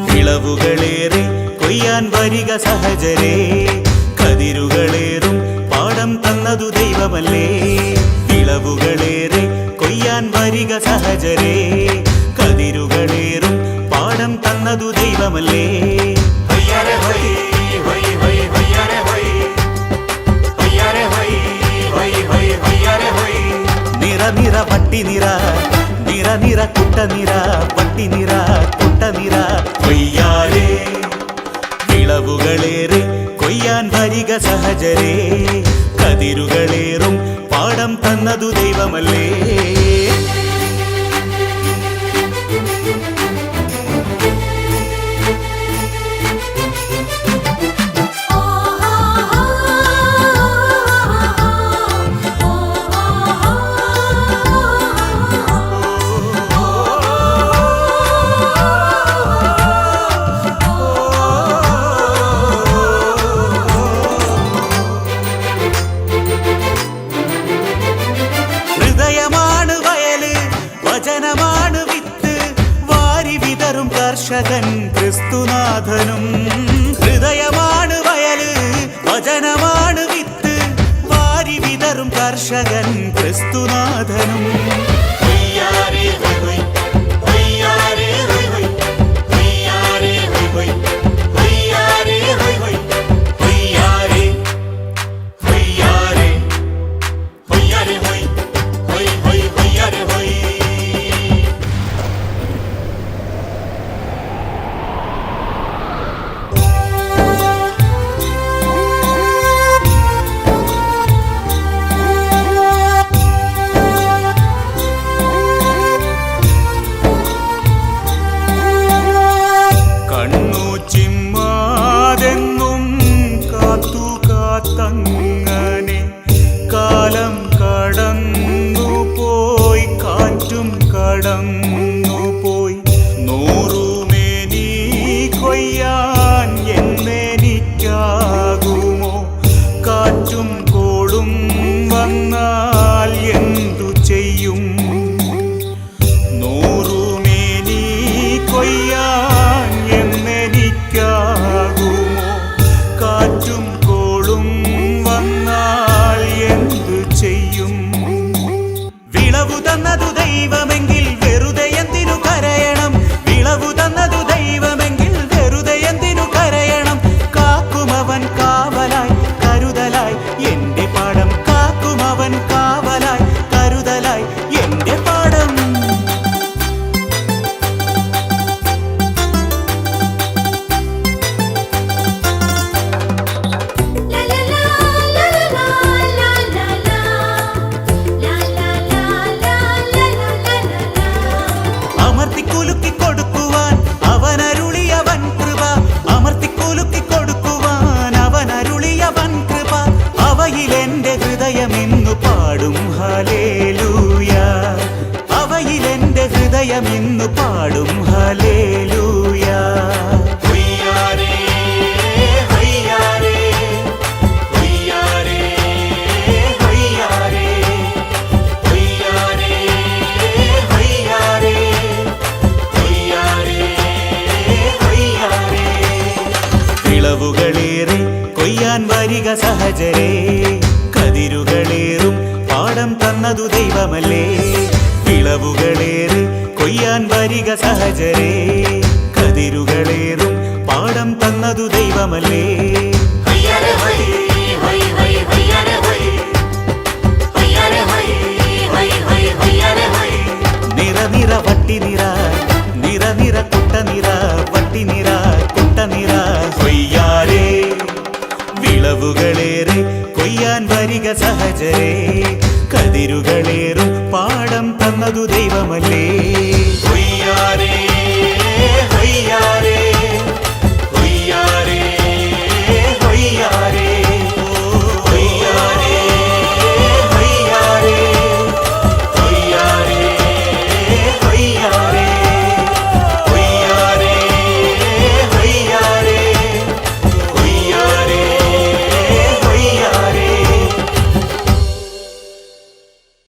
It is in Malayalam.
വിളവുകളേറെ കൊയ്യാൻ വരിക സഹജരേ, കതിരുകളേറും പാടം തന്നതു ദൈവമല്ലേ. വിളവുകളേറെ കൊയ്യാൻ വരിക സഹജരേ, കതിരുകളേറും പാടം തന്നതു ദൈവമല്ലേ. നിറ നിറ പട്ടി നിറ, നിറ നിറ കുട്ട നിറ, പട്ടി നിറ കുട്ട നിറ കൊയ്യാരേ. വിളവുകളേറെ കൊയ്യാൻ വരിക സഹജരേ, കതിരുകളേറും പാടം തന്നതു ദൈവമല്ലേ. വചനമാണ് വിത്ത് വാരി വിതറും കർഷകൻ ക്രിസ്തുനാഥനും. ഹൃദയമാണ് വയല്, വചനമാണ് വിത്ത് വാരി വിതറും കർഷകൻ ക്രിസ്തുനാഥനും. തങ്ങനെ കാലം കടന്നു പോയി, കാറ്റും കടന്നു പോയി. നൂറുമേനി കൊയ്യാൻ എന്നെനിക്കാകുമോ? കാറ്റും കോളും വന്നാൽ എന്തു ചെയ്യും? നൂറുമേനി കൊയ്യാൻ എന്നെനിക്കാകുമോ? കാറ്റും വിളവു തന്നതു ദൈവമെങ്കിൽ വെറുതെ എന്തിനു കരയണം? വിളവു തന്നതു ദൈവമെങ്കിൽ വെറുതെ എന്തിനു കരയണം? കാക്കുമവൻ കാവലായി കരുതലായി എന്റെ പാടം, കാക്കുമവൻ കാവലായി കരുതലായി എന്റെ പാടം. അമർത്തിക്കുലുക്കിക്കൊടുക്കുവാൻ അവനരുളിയവൻ കൃപ, അമർത്തിക്കുലുക്കിക്കൊടുക്കുവാൻ അവനരുളിയവൻ കൃപ. അവയിലെന്റെ ഹൃദയമിന്നു പാടും ഹല്ലേലൂയ, അവയിലെന്റെ ഹൃദയമിന്നു പാടും ഹല്ലേലൂയ. വിളവുകളേറെ കൊയ്യാൻ വരിക സഹജരേ, കതിരുകളേറും പാടം തന്നതു ദൈവമല്ലേ. വിളവുകളേറെ കൊയ്യാൻ വരിക സഹജരേ, കതിരുകളേറും പാടം തന്നതു ദൈവമല്ലേ. നിറ നിറ വട്ടി നിറ, നിറ നിറ കുട്ട നിറ, വട്ടി നിറ കുട്ട നിറ കൊയ്യാരേ. വിളവുകളേറെ കൊയ്യാൻ വരിക സഹജരേ, കതിരുകളേറും പാടം തന്നതു ദൈവമല്ലേ.